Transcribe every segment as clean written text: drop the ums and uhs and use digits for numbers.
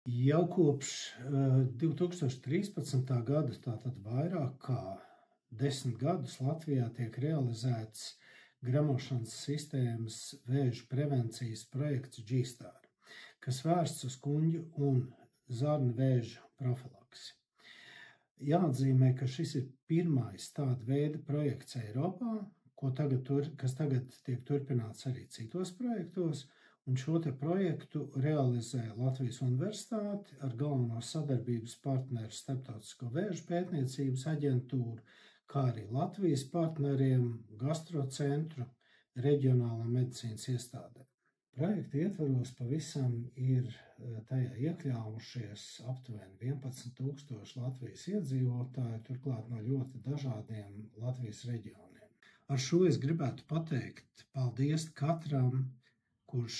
Jau kopš 2013. gada, tātad vairāk kā 10 gadus, Latvijā tiek realizēts gremošanas sistēmas vēža prevencijas projekts G-Star, kas vērsts uz kuņģu un zarnu vēža profilaksi. Jāatzīmē, ka šis ir pirmais tāda veida projekts Eiropā, kas tagad tiek turpināts arī citos projektos, un šo te projektu realizē Latvijas Universitāte ar galveno sadarbības partneru Starptautisko vēža pētniecības aģentūru, kā arī Latvijas partneriem, gastrocentru, reģionālām medicīnas iestādēm. Projekta ietvaros pavisam ir tajā iekļāvušies aptuveni 11,000 Latvijas iedzīvotāju, turklāt no ļoti dažādiem Latvijas reģioniem. Ar šo es gribētu pateikt paldies katram, kurš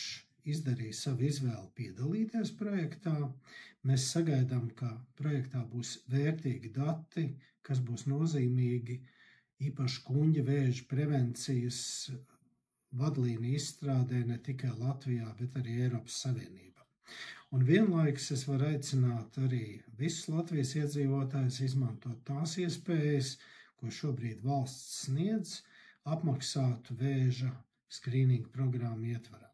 izdarīja savu izvēli piedalīties projektā. Mēs sagaidām, ka projektā būs vērtīgi dati, kas būs nozīmīgi īpaši kuņģa vēža prevencijas vadlīniju izstrādē ne tikai Latvijā, bet arī Eiropas Savienībā. Un vienlaikus es varu aicināt arī visus Latvijas iedzīvotājus izmantot tās iespējas, ko šobrīd valsts sniedz apmaksātu vēža skrīninga programmu ietvarā.